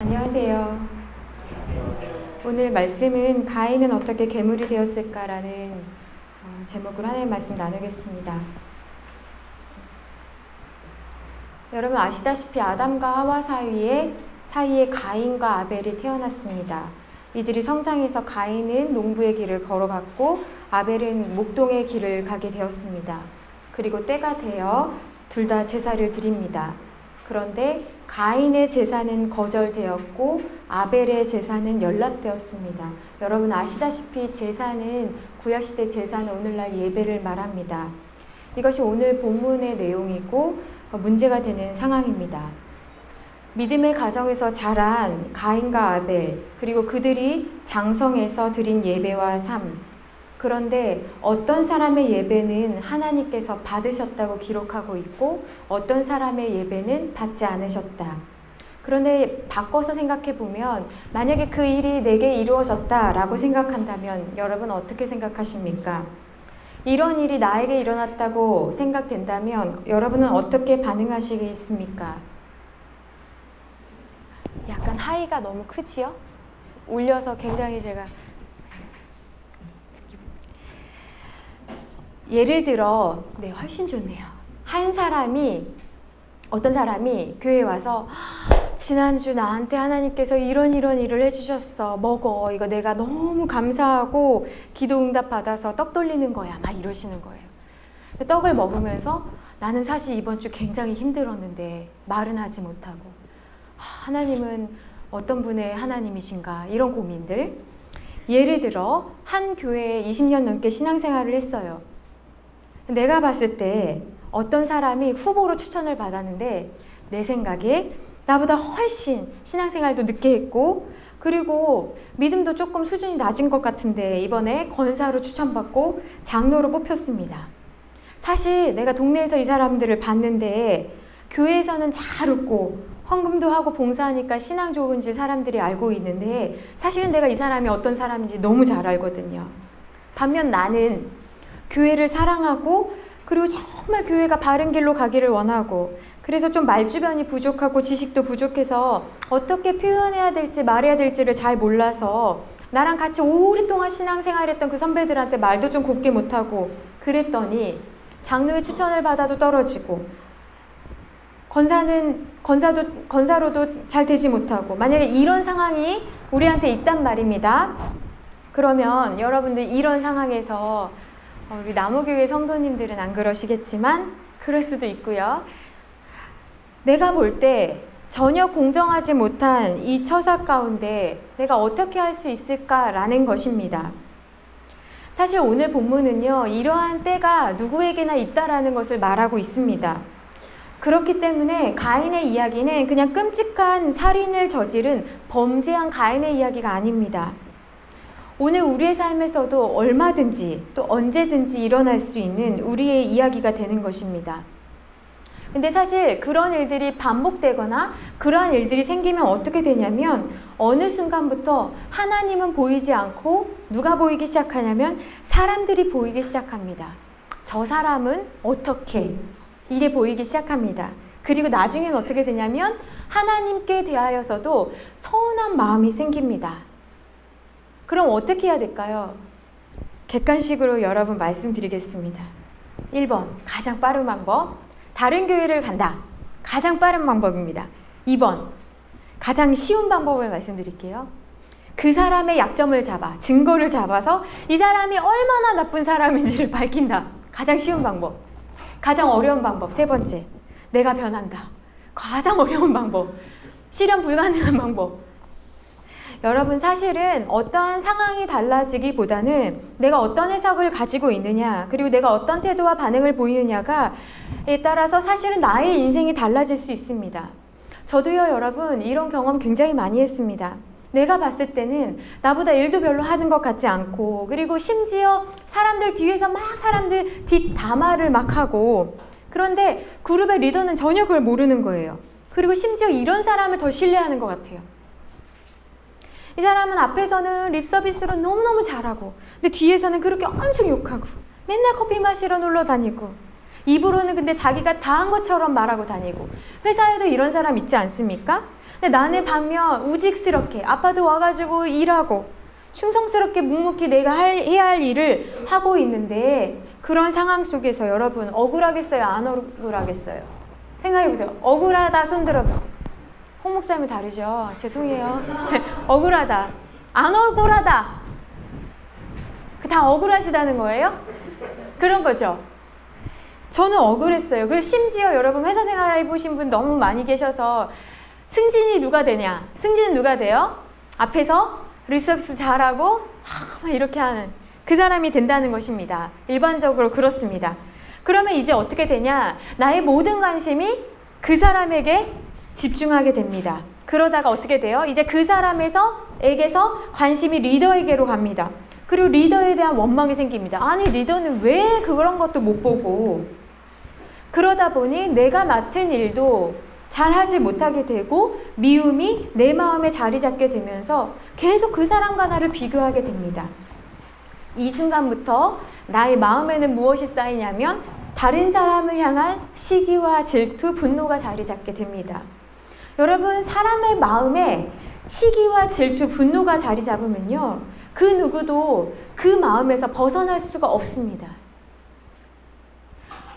안녕하세요. 오늘 말씀은 가인은 어떻게 괴물이 되었을까라는 제목으로 하나님의 말씀 나누겠습니다. 여러분 아시다시피 아담과 하와 사이에 가인과 아벨이 태어났습니다. 이들이 성장해서 가인은 농부의 길을 걸어갔고 아벨은 목동의 길을 가게 되었습니다. 그리고 때가 되어 둘 다 제사를 드립니다. 그런데 가인의 제사는 거절되었고 아벨의 제사는 연락되었습니다. 여러분 아시다시피 제사는 구약시대 제사는 오늘날 예배를 말합니다. 이것이 오늘 본문의 내용이고 문제가 되는 상황입니다. 믿음의 가정에서 자란 가인과 아벨, 그리고 그들이 장성해서 드린 예배와 삶. 그런데 어떤 사람의 예배는 하나님께서 받으셨다고 기록하고 있고 어떤 사람의 예배는 받지 않으셨다. 그런데 바꿔서 생각해 보면 만약에 그 일이 내게 이루어졌다라고 생각한다면 여러분 어떻게 생각하십니까? 이런 일이 나에게 일어났다고 생각된다면 여러분은 어떻게 반응하시겠습니까? 약간 하이가 너무 크지요? 울려서 굉장히 제가 예를 들어 훨씬 좋네요. 어떤 사람이 교회에 와서 지난주 나한테 하나님께서 이런 일을 해주셨어. 먹어. 이거 내가 너무 감사하고 기도 응답 받아서 떡 돌리는 거야. 막 이러시는 거예요. 떡을 먹으면서 나는 사실 이번 주 굉장히 힘들었는데 말은 하지 못하고 하나님은 어떤 분의 하나님이신가 이런 고민들. 예를 들어 한 교회에 20년 넘게 신앙생활을 했어요. 내가 봤을 때 어떤 사람이 후보로 추천을 받았는데 내 생각에 나보다 훨씬 신앙생활도 늦게 했고 그리고 믿음도 조금 수준이 낮은 것 같은데 이번에 권사로 추천받고 장로로 뽑혔습니다. 사실 내가 동네에서 이 사람들을 봤는데 교회에서는 잘 웃고 헌금도 하고 봉사하니까 신앙 좋은지 사람들이 알고 있는데 사실은 내가 이 사람이 어떤 사람인지 너무 잘 알거든요. 반면 나는 교회를 사랑하고 그리고 정말 교회가 바른 길로 가기를 원하고 그래서 좀 말주변이 부족하고 지식도 부족해서 어떻게 표현해야 될지 말해야 될지를 잘 몰라서 나랑 같이 오랫동안 신앙생활했던 그 선배들한테 말도 좀 곱게 못하고 그랬더니 장로의 추천을 받아도 떨어지고 권사로도 잘 되지 못하고 만약에 이런 상황이 우리한테 있단 말입니다. 그러면 여러분들 이런 상황에서 우리 나무교회 성도님들은 안 그러시겠지만 그럴 수도 있고요. 내가 볼 때 전혀 공정하지 못한 이 처사 가운데 내가 어떻게 할 수 있을까라는 것입니다. 사실 오늘 본문은요. 이러한 때가 누구에게나 있다라는 것을 말하고 있습니다. 그렇기 때문에 가인의 이야기는 그냥 끔찍한 살인을 저지른 범죄한 가인의 이야기가 아닙니다. 오늘 우리의 삶에서도 얼마든지 또 언제든지 일어날 수 있는 우리의 이야기가 되는 것입니다. 근데 사실 그런 일들이 반복되거나 그러한 일들이 생기면 어떻게 되냐면 어느 순간부터 하나님은 보이지 않고 누가 보이기 시작하냐면 사람들이 보이기 시작합니다. 저 사람은 어떻게? 이게 보이기 시작합니다. 그리고 나중에는 어떻게 되냐면 하나님께 대하여서도 서운한 마음이 생깁니다. 그럼 어떻게 해야 될까요? 객관식으로 여러분 말씀드리겠습니다. 1번 가장 빠른 방법 다른 교회를 간다. 가장 빠른 방법입니다. 2번 가장 쉬운 방법을 말씀드릴게요. 그 사람의 약점을 증거를 잡아서 이 사람이 얼마나 나쁜 사람인지를 밝힌다. 가장 쉬운 방법. 가장 어려운 방법 3번째 내가 변한다. 가장 어려운 방법. 실현 불가능한 방법. 여러분 사실은 어떠한 상황이 달라지기보다는 내가 어떤 해석을 가지고 있느냐 그리고 내가 어떤 태도와 반응을 보이느냐에 따라서 사실은 나의 인생이 달라질 수 있습니다. 저도요 여러분 이런 경험 굉장히 많이 했습니다. 내가 봤을 때는 나보다 일도 별로 하는 것 같지 않고 그리고 심지어 사람들 뒤에서 막 사람들 뒷담화를 막 하고 그런데 그룹의 리더는 전혀 그걸 모르는 거예요. 그리고 심지어 이런 사람을 더 신뢰하는 것 같아요. 이 사람은 앞에서는 립서비스로 너무너무 잘하고 근데 뒤에서는 그렇게 엄청 욕하고 맨날 커피 마시러 놀러 다니고 입으로는 근데 자기가 다 한 것처럼 말하고 다니고 회사에도 이런 사람 있지 않습니까? 근데 나는 반면 우직스럽게 아빠도 와가지고 일하고 충성스럽게 묵묵히 내가 해야 할 일을 하고 있는데, 그런 상황 속에서 여러분 억울하겠어요? 안 억울하겠어요? 생각해보세요. 억울하다 손 들어보세요. 홍 목사님은 다르죠? 죄송해요. 억울하다. 안 억울하다. 다 억울하시다는 거예요? 그런 거죠. 저는 억울했어요. 그리고 심지어 여러분 회사 생활 해보신 분 너무 많이 계셔서, 승진이 누가 되냐? 승진은 누가 돼요? 앞에서 리서비스 잘하고 이렇게 하는 그 사람이 된다는 것입니다. 일반적으로 그렇습니다. 그러면 이제 어떻게 되냐? 나의 모든 관심이 그 사람에게 집중하게 됩니다. 그러다가 어떻게 돼요? 이제 그 사람에게서 관심이 리더에게로 갑니다. 그리고 리더에 대한 원망이 생깁니다. 아니, 리더는 왜 그런 것도 못 보고. 그러다 보니 내가 맡은 일도 잘하지 못하게 되고 미움이 내 마음에 자리 잡게 되면서 계속 그 사람과 나를 비교하게 됩니다. 이 순간부터 나의 마음에는 무엇이 쌓이냐면 다른 사람을 향한 시기와 질투, 분노가 자리 잡게 됩니다. 여러분, 사람의 마음에 시기와 질투, 분노가 자리 잡으면요, 그 누구도 그 마음에서 벗어날 수가 없습니다.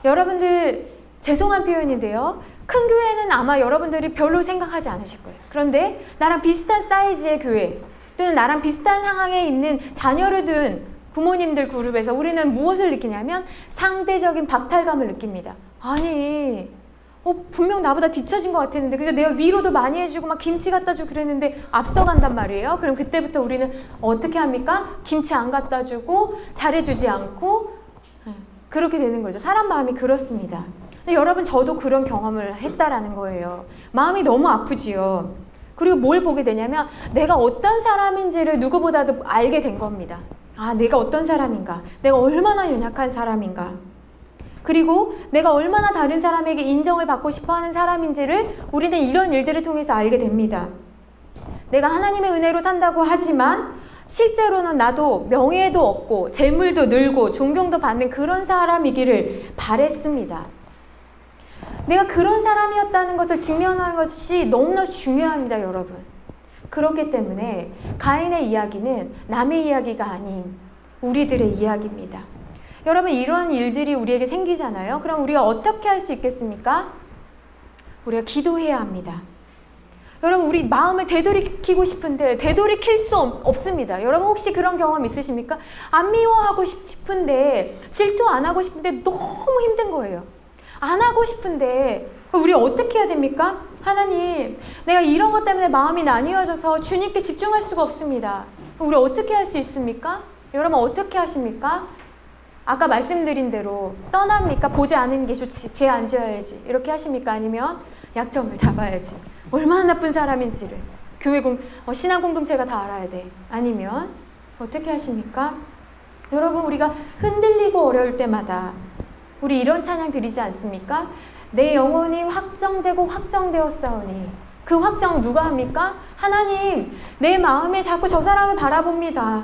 여러분들, 죄송한 표현인데요, 큰 교회는 아마 여러분들이 별로 생각하지 않으실 거예요. 그런데 나랑 비슷한 사이즈의 교회, 또는 나랑 비슷한 상황에 있는 자녀를 둔 부모님들 그룹에서 우리는 무엇을 느끼냐면 상대적인 박탈감을 느낍니다. 아니, 분명 나보다 뒤처진 것 같았는데, 그래서 내가 위로도 많이 해주고 막 김치 갖다 주고 그랬는데 앞서간단 말이에요. 그럼 그때부터 우리는 어떻게 합니까? 김치 안 갖다 주고 잘해주지 않고 그렇게 되는 거죠. 사람 마음이 그렇습니다. 근데 여러분, 저도 그런 경험을 했다라는 거예요. 마음이 너무 아프지요. 그리고 뭘 보게 되냐면 내가 어떤 사람인지를 누구보다도 알게 된 겁니다. 아, 내가 어떤 사람인가? 내가 얼마나 연약한 사람인가? 그리고 내가 얼마나 다른 사람에게 인정을 받고 싶어하는 사람인지를 우리는 이런 일들을 통해서 알게 됩니다. 내가 하나님의 은혜로 산다고 하지만 실제로는 나도 명예도 얻고 재물도 늘고 존경도 받는 그런 사람이기를 바랬습니다. 내가 그런 사람이었다는 것을 증명하는 것이 너무나 중요합니다, 여러분. 그렇기 때문에 가인의 이야기는 남의 이야기가 아닌 우리들의 이야기입니다. 여러분, 이런 일들이 우리에게 생기잖아요. 그럼 우리가 어떻게 할 수 있겠습니까? 우리가 기도해야 합니다. 여러분, 우리 마음을 되돌이키고 싶은데 되돌이킬 수 없습니다. 여러분, 혹시 그런 경험 있으십니까? 안 미워하고 싶은데, 질투 안 하고 싶은데 너무 힘든 거예요. 안 하고 싶은데 우리 어떻게 해야 됩니까? 하나님, 내가 이런 것 때문에 마음이 나뉘어져서 주님께 집중할 수가 없습니다. 우리 어떻게 할 수 있습니까? 여러분, 어떻게 하십니까? 아까 말씀드린 대로 떠납니까? 보지 않은 게 좋지, 죄 안 지어야지, 이렇게 하십니까? 아니면 약점을 잡아야지, 얼마나 나쁜 사람인지를 교회 신앙 공동체가 다 알아야 돼. 아니면 어떻게 하십니까? 여러분, 우리가 흔들리고 어려울 때마다 우리 이런 찬양 드리지 않습니까? 내 영혼이 확정되고 확정되었사오니. 그 확정 누가 합니까? 하나님, 내 마음에 자꾸 저 사람을 바라봅니다.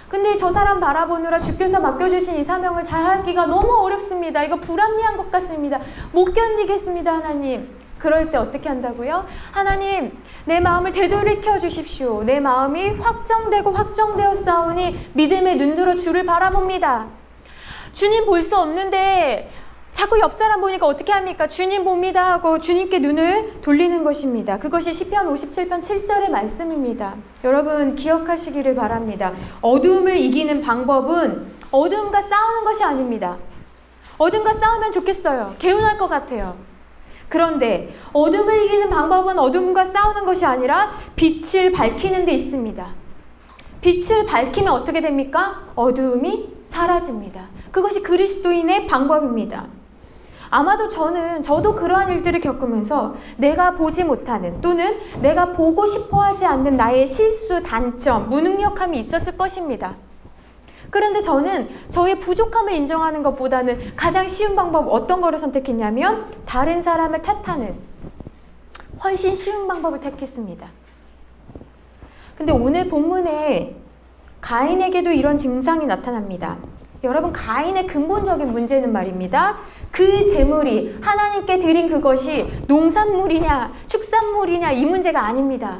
근데 저 사람 바라보느라 주께서 맡겨주신 이 사명을 잘하기가 너무 어렵습니다. 이거 불합리한 것 같습니다. 못 견디겠습니다, 하나님. 그럴 때 어떻게 한다고요? 하나님, 내 마음을 되돌이켜 주십시오. 내 마음이 확정되고 확정되었사오니 믿음의 눈으로 주를 바라봅니다. 주님 볼 수 없는데 자꾸 옆 사람 보니까 어떻게 합니까? 주님 봅니다 하고 주님께 눈을 돌리는 것입니다. 그것이 시편 57편 7절의 말씀입니다. 여러분, 기억하시기를 바랍니다. 어둠을 이기는 방법은 어둠과 싸우는 것이 아닙니다. 어둠과 싸우면 좋겠어요. 개운할 것 같아요. 그런데 어둠을 이기는 방법은 어둠과 싸우는 것이 아니라 빛을 밝히는 데 있습니다. 빛을 밝히면 어떻게 됩니까? 어두움이 사라집니다. 그것이 그리스도인의 방법입니다. 아마도 저도 그러한 일들을 겪으면서 내가 보지 못하는, 또는 내가 보고 싶어 하지 않는 나의 실수, 단점, 무능력함이 있었을 것입니다. 그런데 저는 저의 부족함을 인정하는 것보다는 가장 쉬운 방법, 어떤 거를 선택했냐면 다른 사람을 탓하는 훨씬 쉬운 방법을 택했습니다. 근데 오늘 본문에 가인에게도 이런 증상이 나타납니다. 여러분, 가인의 근본적인 문제는 말입니다, 그 재물이 하나님께 드린 그것이 농산물이냐 축산물이냐 이 문제가 아닙니다.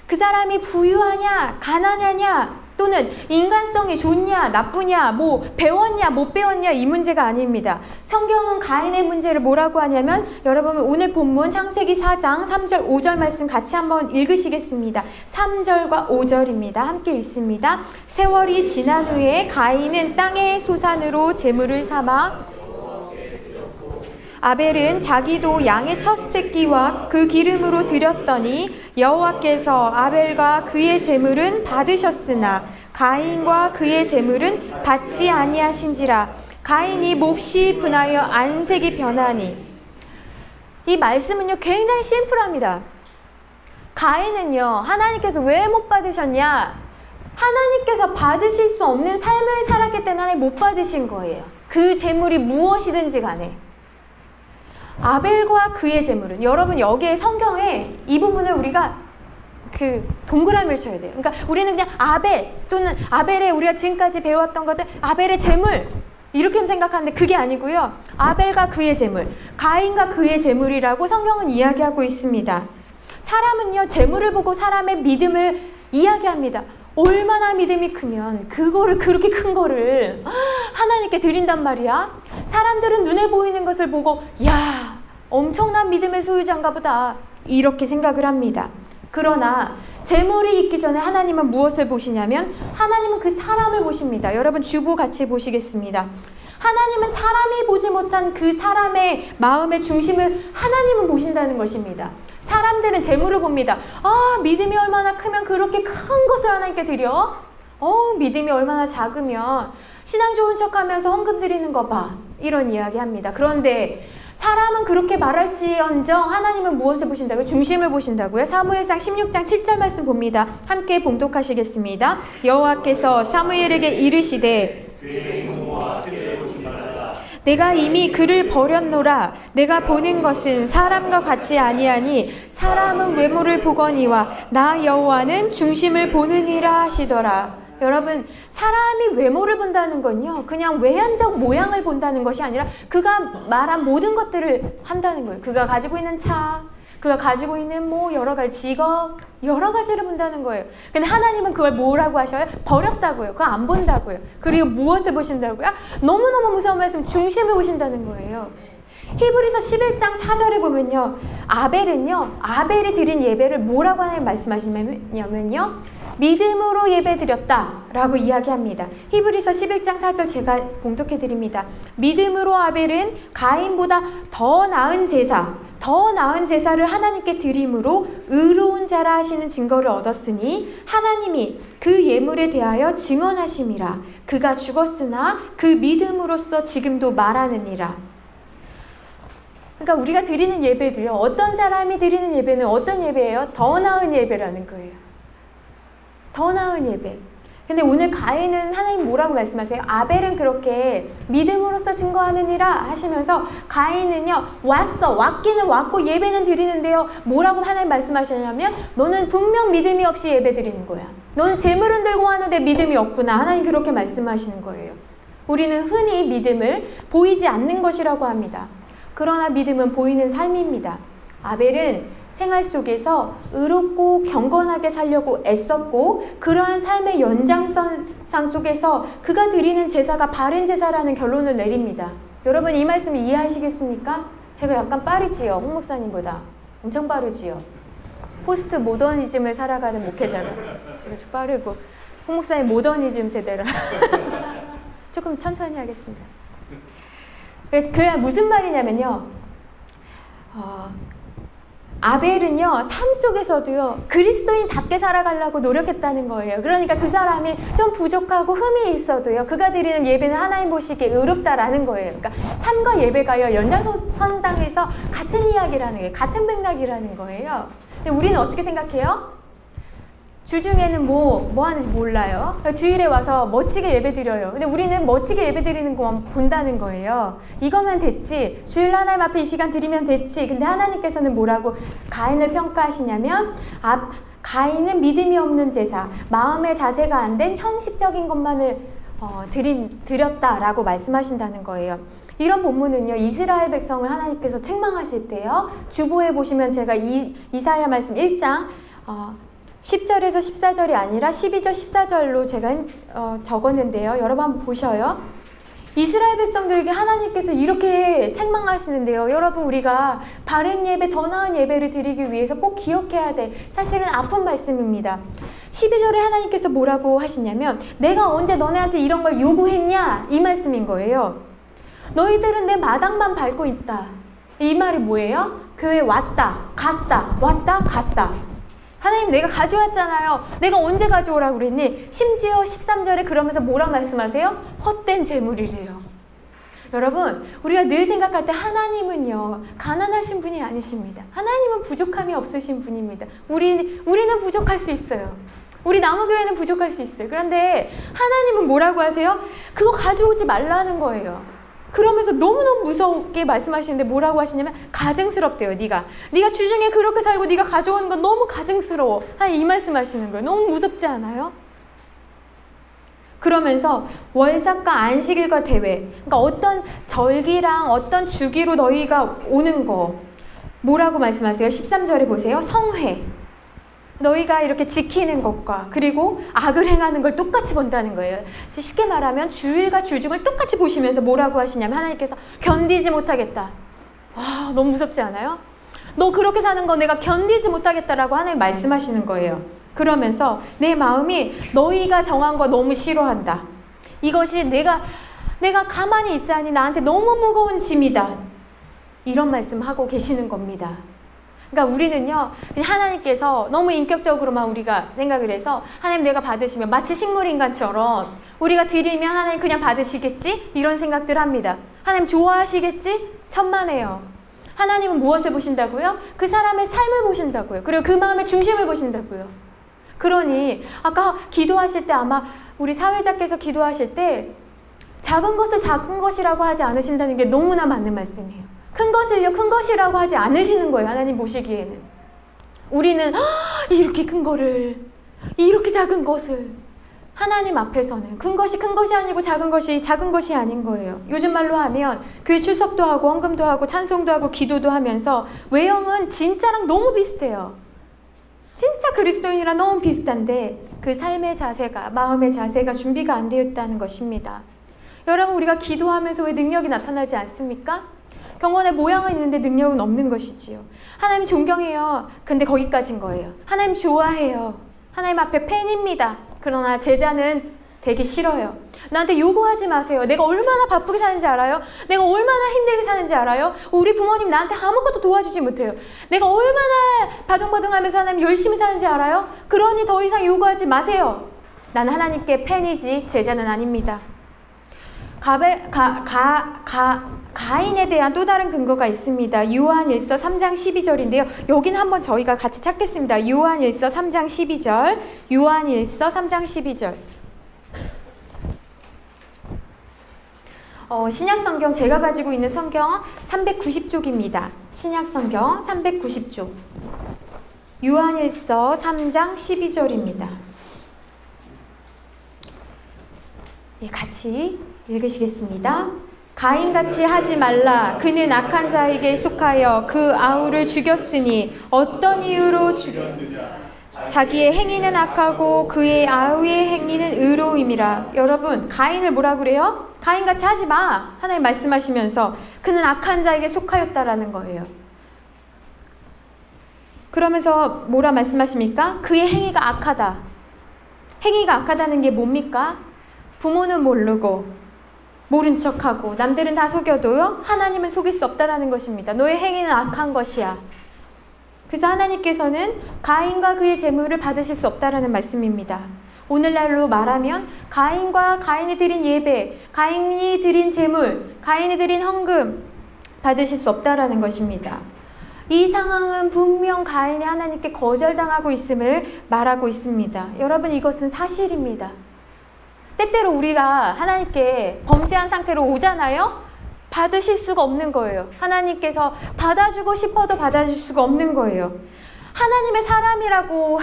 그 사람이 부유하냐 가난하냐 또는 인간성이 좋냐 나쁘냐 뭐 배웠냐 못 배웠냐 이 문제가 아닙니다. 성경은 가인의 문제를 뭐라고 하냐면 여러분 오늘 본문 창세기 4장 3절 5절 말씀 같이 한번 읽으시겠습니다. 3절과 5절입니다. 함께 읽습니다. 세월이 지난 후에 가인은 땅의 소산으로 제물을 삼아 아벨은 자기도 양의 첫 새끼와 그 기름으로 드렸더니 여호와께서 아벨과 그의 제물은 받으셨으나 가인과 그의 제물은 받지 아니하신지라. 가인이 몹시 분하여 안색이 변하니. 이 말씀은요 굉장히 심플합니다. 가인은요 하나님께서 왜 못 받으셨냐? 하나님께서 받으실 수 없는 삶을 살았기 때문에 하나님 못 받으신 거예요. 그 제물이 무엇이든지 간에. 아벨과 그의 제물은, 여러분 여기에 성경에 이 부분을 우리가 동그라미를 쳐야 돼요. 그러니까 우리는 그냥 아벨 또는 아벨의 우리가 지금까지 배웠던 것들 아벨의 제물 이렇게 생각하는데 그게 아니고요. 아벨과 그의 제물, 가인과 그의 제물이라고 성경은 이야기하고 있습니다. 사람은요 제물을 보고 사람의 믿음을 이야기합니다. 얼마나 믿음이 크면 그거를 그렇게 큰 거를 하나님께 드린단 말이야. 사람들은 눈에 보이는 것을 보고 야 엄청난 믿음의 소유자인가 보다 이렇게 생각을 합니다. 그러나 재물이 있기 전에 하나님은 무엇을 보시냐면 하나님은 그 사람을 보십니다. 여러분 주보 같이 보시겠습니다. 하나님은 사람이 보지 못한 그 사람의 마음의 중심을 하나님은 보신다는 것입니다. 사람들은 재물을 봅니다. 믿음이 얼마나 크면 그렇게 큰 것을 하나님께 드려? 믿음이 얼마나 작으면 신앙 좋은 척하면서 헌금 드리는 거 봐. 이런 이야기 합니다. 그런데 사람은 그렇게 말할지언정 하나님은 무엇을 보신다고요? 중심을 보신다고요? 사무엘상 16장 7절 말씀 봅니다. 함께 봉독하시겠습니다. 여호와께서 사무엘에게 이르시되 내가 이미 그를 버렸노라. 내가 보는 것은 사람과 같지 아니하니 사람은 외모를 보거니와 나 여호와는 중심을 보느니라 하시더라. 여러분 사람이 외모를 본다는 건요 그냥 외향적 모양을 본다는 것이 아니라 그가 말한 모든 것들을 한다는 거예요. 그가 가지고 있는 차, 그가 가지고 있는 뭐 여러 가지 직업, 여러 가지를 본다는 거예요. 근데 하나님은 그걸 뭐라고 하셔요? 버렸다고요. 그거 안 본다고요. 그리고 무엇을 보신다고요? 너무너무 무서운 말씀, 중심을 보신다는 거예요. 히브리서 11장 4절에 보면요 아벨이 드린 예배를 뭐라고 하나님 말씀하시냐면요 믿음으로 예배드렸다 라고 이야기합니다. 히브리서 11장 4절 제가 봉독해 드립니다. 믿음으로 아벨은 가인보다 더 나은 제사를 하나님께 드림으로 의로운 자라 하시는 증거를 얻었으니 하나님이 그 예물에 대하여 증언하심이라. 그가 죽었으나 그 믿음으로써 지금도 말하느니라. 그러니까 우리가 드리는 예배도요 어떤 사람이 드리는 예배는 어떤 예배예요? 더 나은 예배라는 거예요. 더 나은 예배. 근데 오늘 가인은 하나님 뭐라고 말씀하세요? 아벨은 그렇게 믿음으로써 증거하느니라 하시면서 가인은요 왔기는 왔고 예배는 드리는데요 뭐라고 하나님 말씀하셨냐면 너는 분명 믿음이 없이 예배 드리는 거야. 너는 재물은 들고 하는데 믿음이 없구나. 하나님 그렇게 말씀하시는 거예요. 우리는 흔히 믿음을 보이지 않는 것이라고 합니다. 그러나 믿음은 보이는 삶입니다. 아벨은 생활 속에서 의롭고 경건하게 살려고 애썼고 그러한 삶의 연장선 속에서 그가 드리는 제사가 바른 제사라는 결론을 내립니다. 여러분 이 말씀 이해하시겠습니까? 제가 약간 빠르지요? 홍 목사님보다 엄청 빠르지요? 포스트 모더니즘을 살아가는 목회자라 제가 좀 빠르고 홍 목사님 모더니즘 세대라 조금 천천히 하겠습니다. 그게 무슨 말이냐면요 아벨은요 삶 속에서도요 그리스도인답게 살아가려고 노력했다는 거예요. 그러니까 그 사람이 좀 부족하고 흠이 있어도요 그가 드리는 예배는 하나님 보시기에 의롭다라는 거예요. 그러니까 삶과 예배가요 연장선상에서 같은 이야기라는 거예요. 같은 맥락이라는 거예요. 근데 우리는 어떻게 생각해요? 주중에는 뭐 하는지 몰라요. 주일에 와서 멋지게 예배 드려요. 근데 우리는 멋지게 예배 드리는 것만 본다는 거예요. 이거면 됐지. 주일 하나님 앞에 이 시간 드리면 됐지. 근데 하나님께서는 뭐라고 가인을 평가하시냐면 가인은 믿음이 없는 제사, 마음의 자세가 안 된 형식적인 것만을 드렸다라고 말씀하신다는 거예요. 이런 본문은요, 이스라엘 백성을 하나님께서 책망하실 때요, 주보에 보시면 제가 이사야 말씀 1장 10절에서 14절이 아니라 12절 14절로 제가 적었는데요. 여러분 한번 보셔요. 이스라엘 백성들에게 하나님께서 이렇게 책망하시는데요. 여러분, 우리가 바른 예배, 더 나은 예배를 드리기 위해서 꼭 기억해야 돼. 사실은 아픈 말씀입니다. 12절에 하나님께서 뭐라고 하시냐면, 내가 언제 너네한테 이런 걸 요구했냐? 이 말씀인 거예요. 너희들은 내 마당만 밟고 있다. 이 말이 뭐예요? 교회 왔다, 갔다, 왔다, 갔다. 하나님, 내가 가져왔잖아요. 내가 언제 가져오라고 그랬니? 심지어 13절에 그러면서 뭐라 말씀하세요? 헛된 재물이래요. 여러분, 우리가 늘 생각할 때 하나님은요, 가난하신 분이 아니십니다. 하나님은 부족함이 없으신 분입니다. 우리는 부족할 수 있어요. 우리 나무교회는 부족할 수 있어요. 그런데 하나님은 뭐라고 하세요? 그거 가져오지 말라는 거예요. 그러면서 너무너무 무섭게 말씀하시는데 뭐라고 하시냐면, 가증스럽대요. 네가 주중에 그렇게 살고 네가 가져오는 건 너무 가증스러워. 이 말씀하시는 거예요. 너무 무섭지 않아요? 그러면서 월삭과 안식일과 대회, 그러니까 어떤 절기랑 어떤 주기로 너희가 오는 거, 뭐라고 말씀하세요? 13절에 보세요. 성회, 너희가 이렇게 지키는 것과 그리고 악을 행하는 걸 똑같이 본다는 거예요. 쉽게 말하면 주일과 주중을 똑같이 보시면서 뭐라고 하시냐면, 하나님께서 견디지 못하겠다. 와, 너무 무섭지 않아요? 너 그렇게 사는 거 내가 견디지 못하겠다라고 하나님 말씀하시는 거예요. 그러면서 내 마음이 너희가 정한 거 너무 싫어한다. 이것이 내가 가만히 있자니 나한테 너무 무거운 짐이다. 이런 말씀하고 계시는 겁니다. 그러니까 우리는요, 하나님께서 너무 인격적으로만 우리가 생각을 해서, 하나님 내가 받으시면 마치 식물인간처럼 우리가 드리면 하나님 그냥 받으시겠지? 이런 생각들 합니다. 하나님 좋아하시겠지? 천만에요. 하나님은 무엇을 보신다고요? 그 사람의 삶을 보신다고요. 그리고 그 마음의 중심을 보신다고요. 그러니 아까 기도하실 때, 아마 우리 사회자께서 기도하실 때 작은 것을 작은 것이라고 하지 않으신다는 게 너무나 맞는 말씀이에요. 큰 것을요, 큰 것이라고 하지 않으시는 거예요. 하나님 보시기에는. 우리는 이렇게 큰 거를, 이렇게 작은 것을, 하나님 앞에서는 큰 것이 큰 것이 아니고 작은 것이 작은 것이 아닌 거예요. 요즘 말로 하면 교회 출석도 하고 헌금도 하고 찬송도 하고 기도도 하면서 외형은 진짜랑 너무 비슷해요. 진짜 그리스도인이랑 너무 비슷한데 그 삶의 자세가, 마음의 자세가 준비가 안 되어 있다는 것입니다. 여러분, 우리가 기도하면서 왜 능력이 나타나지 않습니까? 경건의 모양은 있는데 능력은 없는 것이지요. 하나님 존경해요. 근데 거기까지인 거예요. 하나님 좋아해요. 하나님 앞에 팬입니다. 그러나 제자는 되기 싫어요. 나한테 요구하지 마세요. 내가 얼마나 바쁘게 사는지 알아요? 내가 얼마나 힘들게 사는지 알아요? 우리 부모님 나한테 아무것도 도와주지 못해요. 내가 얼마나 바둥바둥하면서 하나님 열심히 사는지 알아요? 그러니 더 이상 요구하지 마세요. 나는 하나님께 팬이지 제자는 아닙니다. 가인에 대한 또 다른 근거가 있습니다. 요한일서 3장 12절인데요. 여기는 한번 저희가 같이 찾겠습니다. 요한일서 3장 12절. 요한일서 3장 12절. 신약성경, 제가 가지고 있는 성경 390쪽입니다. 신약성경 390쪽. 요한일서 3장 12절입니다. 같이 읽으시겠습니다. 가인같이 하지 말라. 그는 악한 자에게 속하여 그 아우를 죽였으니 어떤 이유로 죽였느냐. 자기의 행위는 악하고 그의 아우의 행위는 의로움이라. 여러분, 가인을 뭐라 그래요? 가인같이 하지 마. 하나님 말씀하시면서 그는 악한 자에게 속하였다라는 거예요. 그러면서 뭐라 말씀하십니까? 그의 행위가 악하다. 행위가 악하다는 게 뭡니까? 부모는 모르고 모른 척하고 남들은 다 속여도요, 하나님은 속일 수 없다라는 것입니다. 너의 행위는 악한 것이야. 그래서 하나님께서는 가인과 그의 재물을 받으실 수 없다라는 말씀입니다. 오늘날로 말하면 가인과 가인이 드린 예배, 가인이 드린 재물, 가인이 드린 헌금 받으실 수 없다라는 것입니다. 이 상황은 분명 가인이 하나님께 거절당하고 있음을 말하고 있습니다. 여러분, 이것은 사실입니다. 때때로 우리가 하나님께 범죄한 상태로 오잖아요. 받으실 수가 없는 거예요. 하나님께서 받아주고 싶어도 받아줄 수가 없는 거예요. 하나님의 사람이라고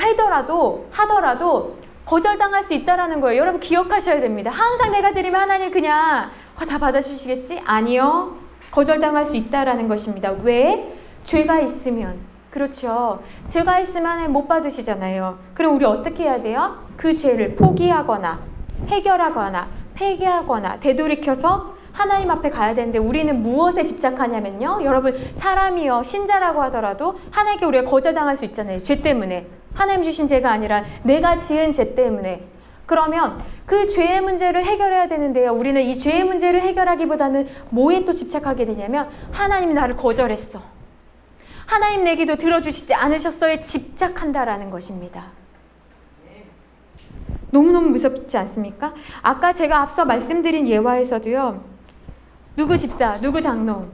하더라도 거절당할 수 있다는 거예요. 여러분 기억하셔야 됩니다. 항상 내가 드리면 하나님 그냥 다 받아주시겠지? 아니요. 거절당할 수 있다라는 것입니다. 왜? 죄가 있으면. 그렇죠. 죄가 있으면 못 받으시잖아요. 그럼 우리 어떻게 해야 돼요? 그 죄를 포기하거나 해결하거나 회개하거나 되돌이켜서 하나님 앞에 가야 되는데 우리는 무엇에 집착하냐면요. 여러분, 사람이요, 신자라고 하더라도 하나님께 우리가 거절당할 수 있잖아요. 죄 때문에. 하나님 주신 죄가 아니라 내가 지은 죄 때문에. 그러면 그 죄의 문제를 해결해야 되는데요. 우리는 이 죄의 문제를 해결하기보다는 뭐에 또 집착하게 되냐면 하나님 나를 거절했어. 하나님 내 기도 들어주시지 않으셨어에 집착한다라는 것입니다. 너무너무 무섭지 않습니까? 아까 제가 앞서 말씀드린 예화에서도요. 누구 집사, 누구 장로님,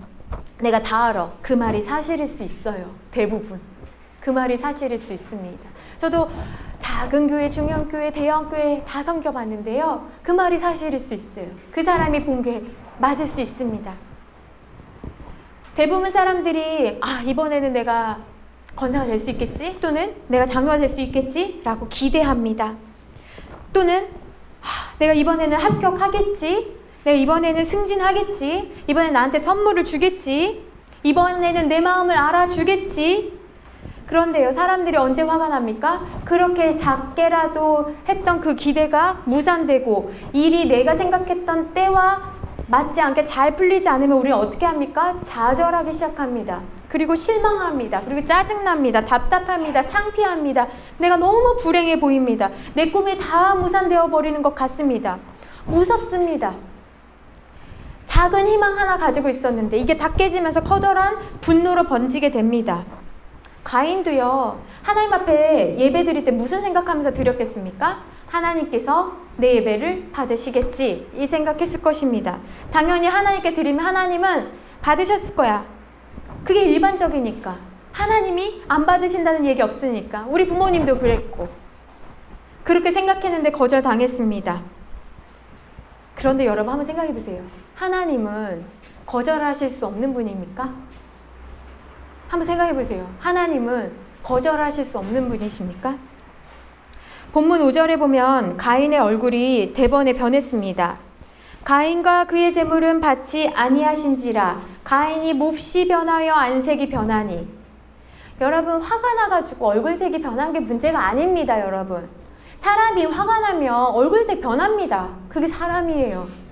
내가 다 알아. 그 말이 사실일 수 있어요. 대부분. 그 말이 사실일 수 있습니다. 저도 작은 교회, 중형 교회, 대형 교회 다 섬겨봤는데요. 그 말이 사실일 수 있어요. 그 사람이 본 게 맞을 수 있습니다. 대부분 사람들이 이번에는 내가 권사가 될 수 있겠지? 또는 내가 장로가 될 수 있겠지? 라고 기대합니다. 또는 내가 이번에는 합격하겠지? 내가 이번에는 승진하겠지? 이번엔 나한테 선물을 주겠지? 이번에는 내 마음을 알아주겠지? 그런데요, 사람들이 언제 화가 납니까? 그렇게 작게라도 했던 그 기대가 무산되고 일이 내가 생각했던 때와 맞지 않게 잘 풀리지 않으면 우리는 어떻게 합니까? 좌절하기 시작합니다. 그리고 실망합니다. 그리고 짜증납니다. 답답합니다. 창피합니다. 내가 너무 불행해 보입니다. 내 꿈이 다 무산되어 버리는 것 같습니다. 무섭습니다. 작은 희망 하나 가지고 있었는데 이게 다 깨지면서 커다란 분노로 번지게 됩니다. 가인도요, 하나님 앞에 예배 드릴 때 무슨 생각하면서 드렸겠습니까? 하나님께서 내 예배를 받으시겠지, 이 생각했을 것입니다. 당연히 하나님께 드리면 하나님은 받으셨을 거야. 그게 일반적이니까. 하나님이 안 받으신다는 얘기 없으니까. 우리 부모님도 그랬고. 그렇게 생각했는데 거절당했습니다. 그런데 여러분 한번 생각해 보세요. 하나님은 거절하실 수 없는 분입니까? 한번 생각해 보세요. 하나님은 거절하실 수 없는 분이십니까? 본문 5절에 보면 가인의 얼굴이 대번에 변했습니다. 가인과 그의 재물은 받지 아니하신지라 가인이 몹시 변하여 안색이 변하니. 여러분, 화가 나가지고 얼굴색이 변한 게 문제가 아닙니다. 여러분, 사람이 화가 나면 얼굴색 변합니다. 그게 사람이에요.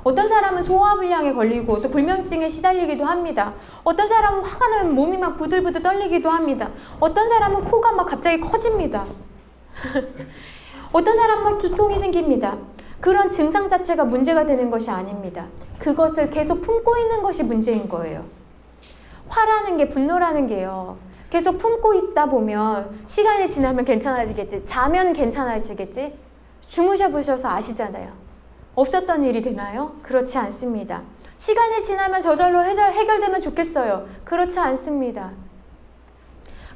어떤 사람은 소화불량에 걸리고 또 불면증에 시달리기도 합니다. 어떤 사람은 화가 나면 몸이 막 부들부들 떨리기도 합니다. 어떤 사람은 코가 막 갑자기 커집니다. 어떤 사람은 두통이 생깁니다. 그런 증상 자체가 문제가 되는 것이 아닙니다. 그것을 계속 품고 있는 것이 문제인 거예요. 화라는 게, 분노라는 게요, 계속 품고 있다 보면 시간이 지나면 괜찮아지겠지, 자면 괜찮아지겠지, 주무셔 보셔서 아시잖아요. 없었던 일이 되나요? 그렇지 않습니다. 시간이 지나면 저절로 해결되면 좋겠어요. 그렇지 않습니다.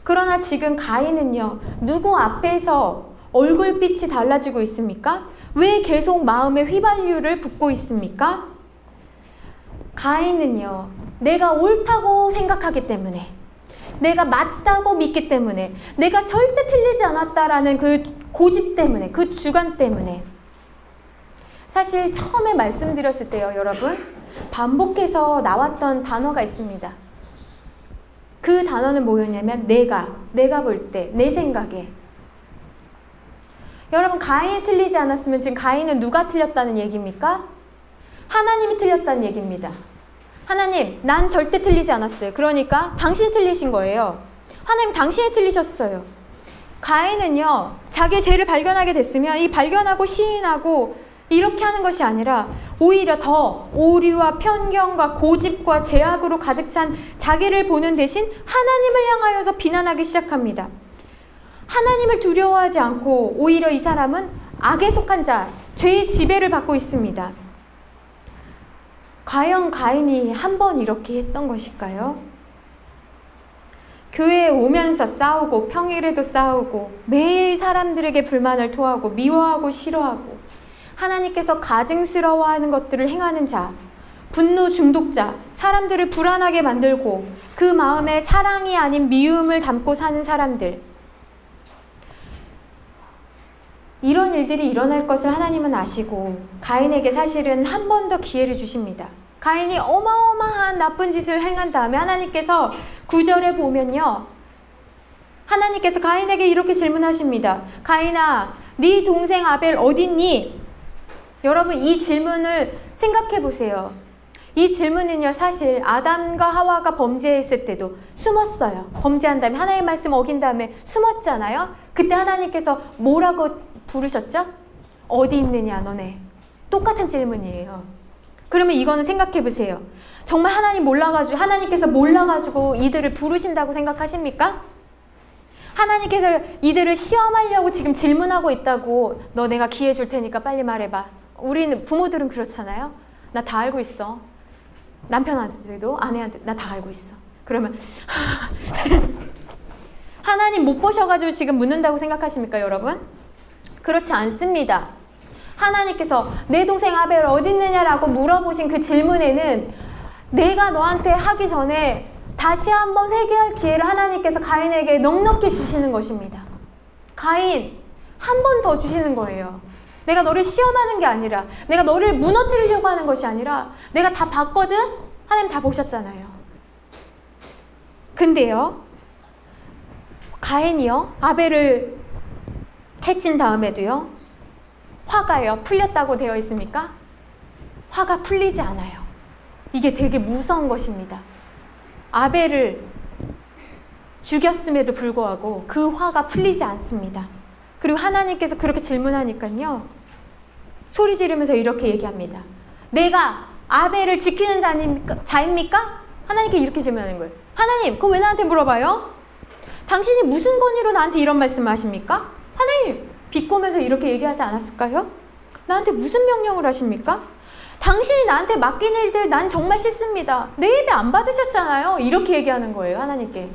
그러나 지금 가인은요, 누구 앞에서 얼굴빛이 달라지고 있습니까? 왜 계속 마음의 휘발유를 붓고 있습니까? 가인은요, 내가 옳다고 생각하기 때문에, 내가 맞다고 믿기 때문에, 내가 절대 틀리지 않았다라는 그 고집 때문에, 그 주관 때문에. 사실 처음에 말씀드렸을 때요, 여러분, 반복해서 나왔던 단어가 있습니다. 그 단어는 뭐였냐면 내가 볼 때, 내 생각에. 여러분, 가인이 틀리지 않았으면 지금 가인은 누가 틀렸다는 얘기입니까? 하나님이 틀렸다는 얘기입니다. 하나님, 난 절대 틀리지 않았어요. 그러니까 당신이 틀리신 거예요. 하나님, 당신이 틀리셨어요. 가인은요, 자기의 죄를 발견하게 됐으면 이 발견하고 시인하고 이렇게 하는 것이 아니라 오히려 더 오류와 편견과 고집과 죄악으로 가득 찬 자기를 보는 대신 하나님을 향하여서 비난하기 시작합니다. 하나님을 두려워하지 않고 오히려 이 사람은 악에 속한 자, 죄의 지배를 받고 있습니다. 과연 가인이 한 번 이렇게 했던 것일까요? 교회에 오면서 싸우고 평일에도 싸우고 매일 사람들에게 불만을 토하고 미워하고 싫어하고 하나님께서 가증스러워하는 것들을 행하는 자, 분노 중독자, 사람들을 불안하게 만들고 그 마음에 사랑이 아닌 미움을 담고 사는 사람들, 이런 일들이 일어날 것을 하나님은 아시고 가인에게 사실은 한 번 더 기회를 주십니다. 가인이 어마어마한 나쁜 짓을 행한 다음에 하나님께서 9절에 보면요, 하나님께서 가인에게 이렇게 질문하십니다. 가인아, 네 동생 아벨 어딨니? 여러분, 이 질문을 생각해 보세요. 이 질문은요, 사실 아담과 하와가 범죄했을 때도 숨었어요. 범죄한 다음에 하나님의 말씀 어긴 다음에 숨었잖아요. 그때 하나님께서 뭐라고 부르셨죠? 어디 있느냐 너네. 똑같은 질문이에요. 그러면 이거는 생각해 보세요. 정말 하나님께서 몰라가지고 이들을 부르신다고 생각하십니까? 하나님께서 이들을 시험하려고 지금 질문하고 있다고, 너 내가 기회 줄 테니까 빨리 말해봐. 우리는 부모들은 그렇잖아요. 나 다 알고 있어. 남편한테도 아내한테 나 다 알고 있어. 그러면 하나님 못 보셔가지고 지금 묻는다고 생각하십니까, 여러분? 그렇지 않습니다. 하나님께서 내 동생 아벨 어디 있느냐라고 물어보신 그 질문에는 내가 너한테 하기 전에 다시 한번 회개할 기회를 하나님께서 가인에게 넉넉히 주시는 것입니다. 가인, 한 번 더 주시는 거예요. 내가 너를 시험하는 게 아니라, 내가 너를 무너뜨리려고 하는 것이 아니라 내가 다 봤거든? 하나님 다 보셨잖아요. 근데요, 가인이요, 아벨을 해친 다음에도요, 화가요, 풀렸다고 되어 있습니까? 화가 풀리지 않아요. 이게 되게 무서운 것입니다. 아벨을 죽였음에도 불구하고 그 화가 풀리지 않습니다. 그리고 하나님께서 그렇게 질문하니까요, 소리 지르면서 이렇게 얘기합니다. 내가 아벨을 지키는 자입니까? 하나님께 이렇게 질문하는 거예요. 하나님, 그럼 왜 나한테 물어봐요? 당신이 무슨 권위로 나한테 이런 말씀을 하십니까? 하나님, 비꼬면서 이렇게 얘기하지 않았을까요? 나한테 무슨 명령을 하십니까? 당신이 나한테 맡긴 일들 난 정말 싫습니다. 내 예배 안 받으셨잖아요. 이렇게 얘기하는 거예요, 하나님께.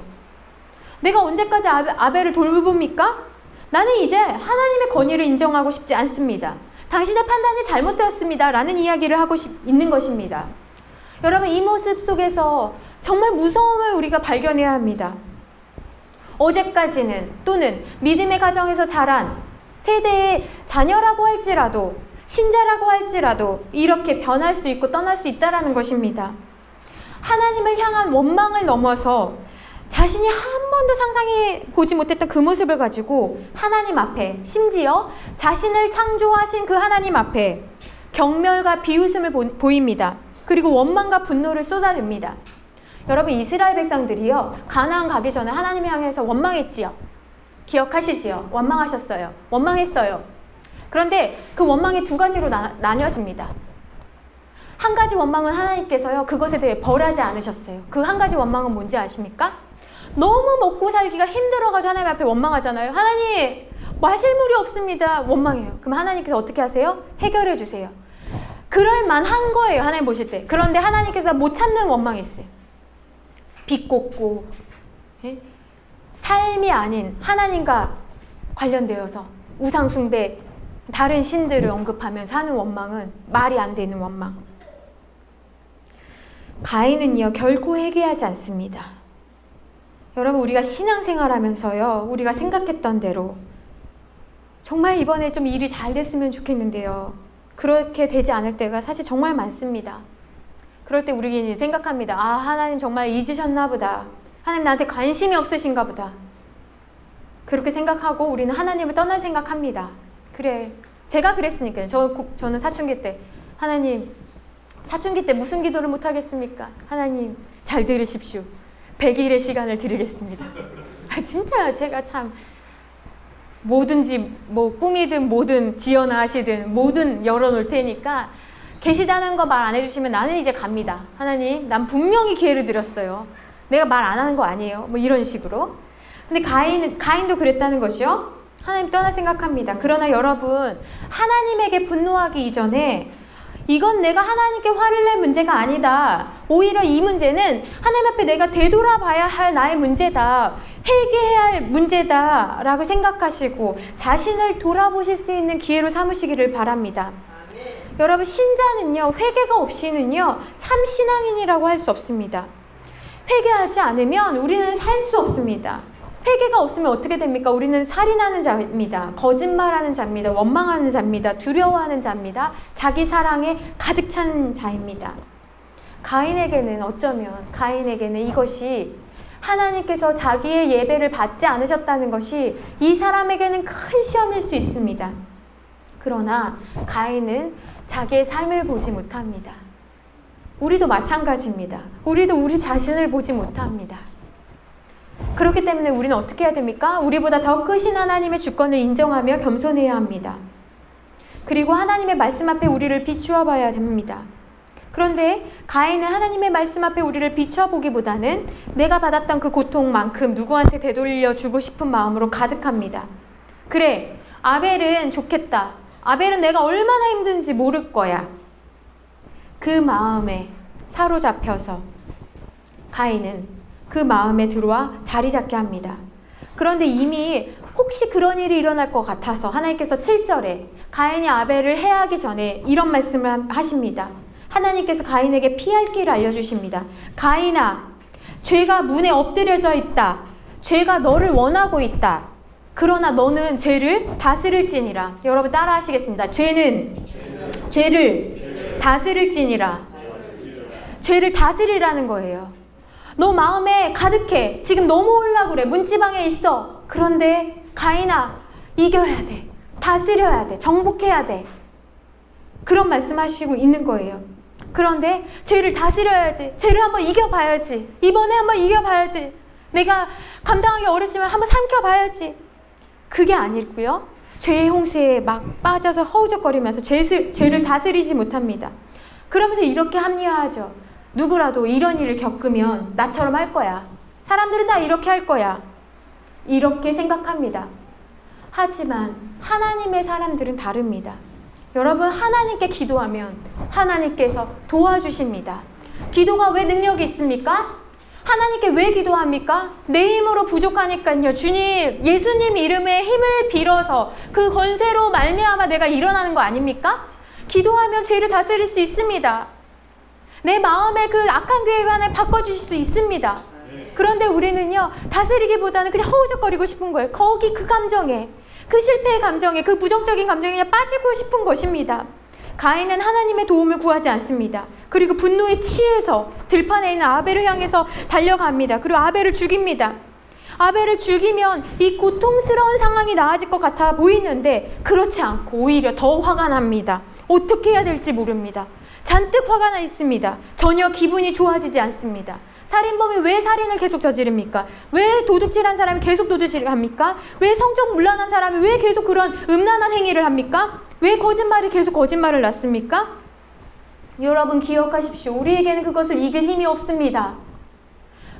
내가 언제까지 아벨을 돌봅니까? 나는 이제 하나님의 권위를 인정하고 싶지 않습니다. 당신의 판단이 잘못되었습니다. 라는 이야기를 하고 있는 것입니다. 여러분, 이 모습 속에서 정말 무서움을 우리가 발견해야 합니다. 어제까지는, 또는 믿음의 가정에서 자란 세대의 자녀라고 할지라도, 신자라고 할지라도 이렇게 변할 수 있고 떠날 수 있다는 것입니다. 하나님을 향한 원망을 넘어서 자신이 한 번도 상상해 보지 못했던 그 모습을 가지고 하나님 앞에, 심지어 자신을 창조하신 그 하나님 앞에 경멸과 비웃음을 보입니다. 그리고 원망과 분노를 쏟아냅니다. 여러분, 이스라엘 백성들이요, 가나안 가기 전에 하나님 향해서 원망했지요. 기억하시지요? 원망하셨어요. 원망했어요. 그런데 그 원망이 두 가지로 나뉘어집니다. 한 가지 원망은 하나님께서요, 그것에 대해 벌하지 않으셨어요. 그 한 가지 원망은 뭔지 아십니까? 너무 먹고 살기가 힘들어가지고 하나님 앞에 원망하잖아요. 하나님, 마실 물이 없습니다. 원망해요. 그럼 하나님께서 어떻게 하세요? 해결해 주세요. 그럴 만한 거예요, 하나님 보실 때. 그런데 하나님께서 못 참는 원망이 있어요. 비꼬고, 삶이 아닌 하나님과 관련되어서 우상숭배, 다른 신들을 언급하면서 하는 원망은 말이 안 되는 원망. 가인은요, 결코 회개하지 않습니다. 여러분, 우리가 신앙생활하면서요, 우리가 생각했던 대로 정말 이번에 좀 일이 잘 됐으면 좋겠는데요, 그렇게 되지 않을 때가 사실 정말 많습니다. 그럴 때 우리는 생각합니다. 아, 하나님 정말 잊으셨나 보다. 하나님 나한테 관심이 없으신가 보다. 그렇게 생각하고 우리는 하나님을 떠날 생각합니다. 그래, 제가 그랬으니까요. 저는 사춘기 때, 하나님, 사춘기 때 무슨 기도를 못하겠습니까? 하나님, 잘 들으십시오. 100일의 시간을 드리겠습니다. 진짜 제가 참 뭐든지, 뭐 꿈이든 뭐든 지어나 하시든 뭐든 열어놓을 테니까 계시다는 거 말 안 해주시면 나는 이제 갑니다. 하나님, 난 분명히 기회를 드렸어요. 내가 말 안 하는 거 아니에요. 뭐 이런 식으로. 근데 가인도 그랬다는 것이요. 하나님 떠날 생각합니다. 그러나 여러분, 하나님에게 분노하기 이전에 이건 내가 하나님께 화를 낼 문제가 아니다. 오히려 이 문제는 하나님 앞에 내가 되돌아봐야 할 나의 문제다. 회개해야 할 문제다. 라고 생각하시고 자신을 돌아보실 수 있는 기회로 삼으시기를 바랍니다. 여러분, 신자는요, 회개가 없이는요, 참 신앙인이라고 할 수 없습니다. 회개하지 않으면 우리는 살 수 없습니다. 회개가 없으면 어떻게 됩니까? 우리는 살인하는 자입니다. 거짓말하는 자입니다. 원망하는 자입니다. 두려워하는 자입니다. 자기 사랑에 가득 찬 자입니다. 가인에게는 어쩌면 이것이 하나님께서 자기의 예배를 받지 않으셨다는 것이 이 사람에게는 큰 시험일 수 있습니다. 그러나 가인은 자기의 삶을 보지 못합니다. 우리도 마찬가지입니다. 우리도 우리 자신을 보지 못합니다. 그렇기 때문에 우리는 어떻게 해야 됩니까? 우리보다 더 크신 하나님의 주권을 인정하며 겸손해야 합니다. 그리고 하나님의 말씀 앞에 우리를 비추어 봐야 됩니다. 그런데 가인은 하나님의 말씀 앞에 우리를 비춰보기보다는 내가 받았던 그 고통만큼 누구한테 되돌려 주고 싶은 마음으로 가득합니다. 그래, 아벨은 좋겠다. 아벨은 내가 얼마나 힘든지 모를 거야. 그 마음에 사로잡혀서 가인은 그 마음에 들어와 자리 잡게 합니다. 그런데 이미 혹시 그런 일이 일어날 것 같아서 하나님께서 7절에 가인이 아벨을 해하기 전에 이런 말씀을 하십니다. 하나님께서 가인에게 피할 길을 알려주십니다. 가인아, 죄가 문에 엎드려져 있다. 죄가 너를 원하고 있다. 그러나 너는 죄를 다스릴지니라. 여러분 따라 하시겠습니다. 죄를 다스릴지니라. 죄를 다스리라는 거예요. 너 마음에 가득해. 지금 넘어오려고 그래. 문지방에 있어. 그런데 가인아, 이겨야 돼. 다스려야 돼. 정복해야 돼. 그런 말씀하시고 있는 거예요. 그런데 죄를 다스려야지. 죄를 한번 이겨봐야지. 이번에 한번 이겨봐야지. 내가 감당하기 어렵지만 한번 삼켜봐야지. 그게 아니고요. 죄의 홍수에 막 빠져서 허우적거리면서 죄를 다스리지 못합니다. 그러면서 이렇게 합리화하죠. 누구라도 이런 일을 겪으면 나처럼 할 거야. 사람들은 다 이렇게 할 거야. 이렇게 생각합니다. 하지만 하나님의 사람들은 다릅니다. 여러분, 하나님께 기도하면 하나님께서 도와주십니다. 기도가 왜 능력이 있습니까? 하나님께 왜 기도합니까? 내 힘으로 부족하니까요. 주님, 예수님 이름의 힘을 빌어서 그 권세로 말미암아 내가 일어나는 거 아닙니까? 기도하면 죄를 다스릴 수 있습니다. 내 마음의 그 악한 계획안을 바꿔주실 수 있습니다. 그런데 우리는요, 다스리기보다는 그냥 허우적거리고 싶은 거예요. 거기 그 감정에, 그 실패의 감정에, 그 부정적인 감정에 그냥 빠지고 싶은 것입니다. 가인은 하나님의 도움을 구하지 않습니다. 그리고 분노에 취해서 들판에 있는 아벨을 향해서 달려갑니다. 그리고 아벨을 죽입니다. 아벨을 죽이면 이 고통스러운 상황이 나아질 것 같아 보이는데 그렇지 않고 오히려 더 화가 납니다. 어떻게 해야 될지 모릅니다. 잔뜩 화가 나 있습니다. 전혀 기분이 좋아지지 않습니다. 살인범이 왜 살인을 계속 저지릅니까? 왜 도둑질한 사람이 계속 도둑질을 합니까? 왜 성적 문란한 사람이 왜 계속 그런 음란한 행위를 합니까? 왜 거짓말이 계속 거짓말을 낳습니까? 여러분 기억하십시오. 우리에게는 그것을 이길 힘이 없습니다.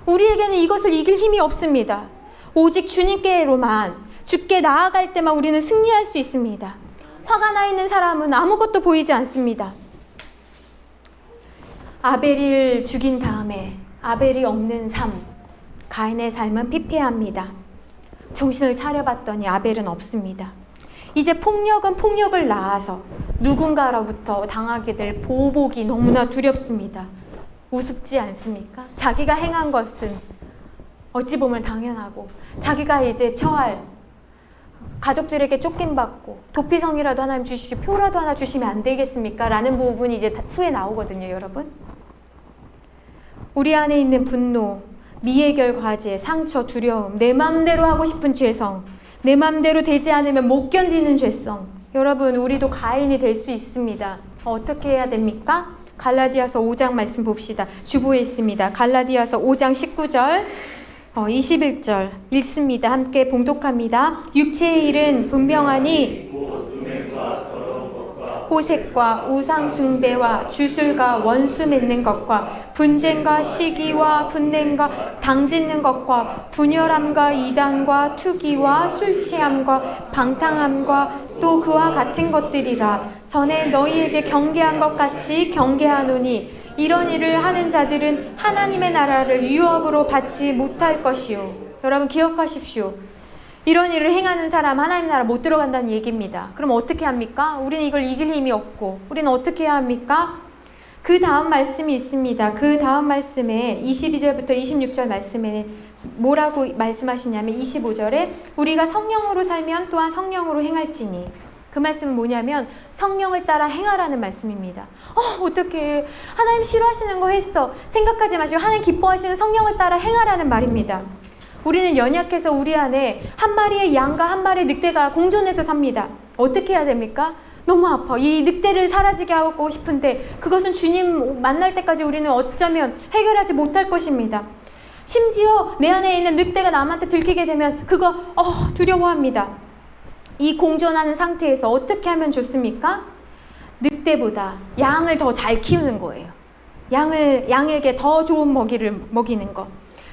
우리에게는 이것을 이길 힘이 없습니다. 오직 주님께로만, 주께 나아갈 때만 우리는 승리할 수 있습니다. 화가 나 있는 사람은 아무것도 보이지 않습니다. 아벨을 죽인 다음에 아벨이 없는 삶, 가인의 삶은 피폐합니다. 정신을 차려봤더니 아벨은 없습니다. 이제 폭력은 폭력을 낳아서 누군가로부터 당하게 될 보복이 너무나 두렵습니다. 우습지 않습니까? 자기가 행한 것은 어찌 보면 당연하고 자기가 이제 처할 가족들에게 쫓김받고 도피성이라도 하나 주십시오, 표라도 하나 주시면 안 되겠습니까? 라는 부분이 이제 후에 나오거든요, 여러분. 우리 안에 있는 분노, 미해결 과제, 상처, 두려움, 내 맘대로 하고 싶은 죄성, 내 맘대로 되지 않으면 못 견디는 죄성. 여러분, 우리도 가인이 될 수 있습니다. 어떻게 해야 됩니까? 갈라디아서 5장 말씀 봅시다. 주보에 있습니다. 갈라디아서 5장 19절 21절 읽습니다. 함께 봉독합니다. 육체의 일은 분명하니 호색과 우상숭배와 주술과 원수 맺는 것과 분쟁과 시기와 분냄과 당짓는 것과 분열함과 이단과 투기와 술취함과 방탕함과 또 그와 같은 것들이라. 전에 너희에게 경계한 것 같이 경계하노니 이런 일을 하는 자들은 하나님의 나라를 유업으로 받지 못할 것이요. 여러분 기억하십시오. 이런 일을 행하는 사람 하나님 나라 못 들어간다는 얘기입니다. 그럼 어떻게 합니까? 우리는 이걸 이길 힘이 없고 우리는 어떻게 해야 합니까? 그 다음 말씀이 있습니다. 그 다음 말씀에 22절부터 26절 말씀에는 뭐라고 말씀하시냐면 25절에 우리가 성령으로 살면 또한 성령으로 행할지니, 그 말씀은 뭐냐면 성령을 따라 행하라는 말씀입니다. 어떻게 하나님 싫어하시는 거 했어 생각하지 마시고 하나님 기뻐하시는 성령을 따라 행하라는 말입니다. 우리는 연약해서 우리 안에 한 마리의 양과 한 마리의 늑대가 공존해서 삽니다. 어떻게 해야 됩니까? 너무 아파. 이 늑대를 사라지게 하고 싶은데 그것은 주님 만날 때까지 우리는 어쩌면 해결하지 못할 것입니다. 심지어 내 안에 있는 늑대가 남한테 들키게 되면 그거 두려워합니다. 이 공존하는 상태에서 어떻게 하면 좋습니까? 늑대보다 양을 더 잘 키우는 거예요. 양에게 더 좋은 먹이를 먹이는 거.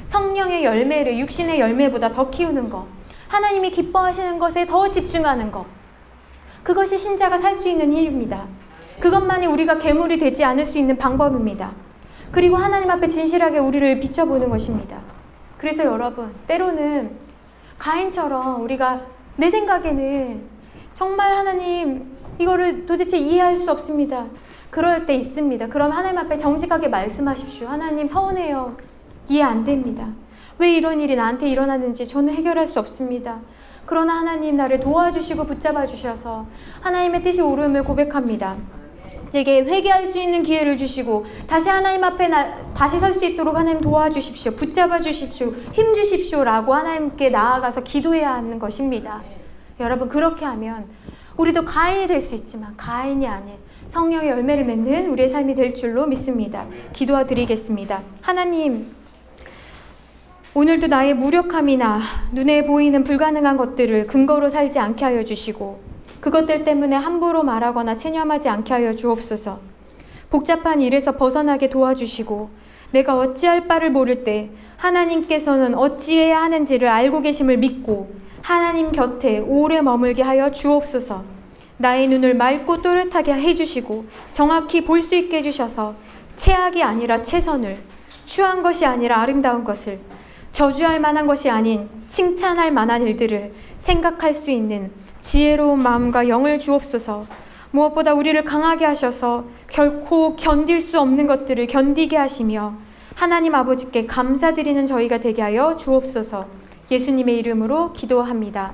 성령의 열매를 육신의 열매보다 더 키우는 거. 하나님이 기뻐하시는 것에 더 집중하는 거. 그것이 신자가 살 수 있는 일입니다. 그것만이 우리가 괴물이 되지 않을 수 있는 방법입니다. 그리고 하나님 앞에 진실하게 우리를 비춰보는 것입니다. 그래서 여러분, 때로는 가인처럼 우리가 내 생각에는 정말 하나님 이거를 도대체 이해할 수 없습니다. 그럴 때 있습니다. 그럼 하나님 앞에 정직하게 말씀하십시오. 하나님 서운해요. 이해 안 됩니다. 왜 이런 일이 나한테 일어나는지 저는 해결할 수 없습니다. 그러나 하나님 나를 도와주시고 붙잡아 주셔서 하나님의 뜻이 옳음을 고백합니다. 제게 회개할 수 있는 기회를 주시고 다시 하나님 앞에 다시 설 수 있도록 하나님 도와주십시오. 붙잡아 주십시오. 힘 주십시오. 라고 하나님께 나아가서 기도해야 하는 것입니다. 여러분, 그렇게 하면 우리도 가인이 될 수 있지만 가인이 아닌 성령의 열매를 맺는 우리의 삶이 될 줄로 믿습니다. 기도하 드리겠습니다. 하나님, 오늘도 나의 무력함이나 눈에 보이는 불가능한 것들을 근거로 살지 않게 하여 주시고 그것들 때문에 함부로 말하거나 체념하지 않게 하여 주옵소서. 복잡한 일에서 벗어나게 도와주시고 내가 어찌할 바를 모를 때 하나님께서는 어찌해야 하는지를 알고 계심을 믿고 하나님 곁에 오래 머물게 하여 주옵소서. 나의 눈을 맑고 또렷하게 해주시고 정확히 볼 수 있게 해주셔서 최악이 아니라 최선을, 추한 것이 아니라 아름다운 것을, 저주할 만한 것이 아닌 칭찬할 만한 일들을 생각할 수 있는 지혜로운 마음과 영을 주옵소서. 무엇보다 우리를 강하게 하셔서 결코 견딜 수 없는 것들을 견디게 하시며 하나님 아버지께 감사드리는 저희가 되게 하여 주옵소서. 예수님의 이름으로 기도합니다.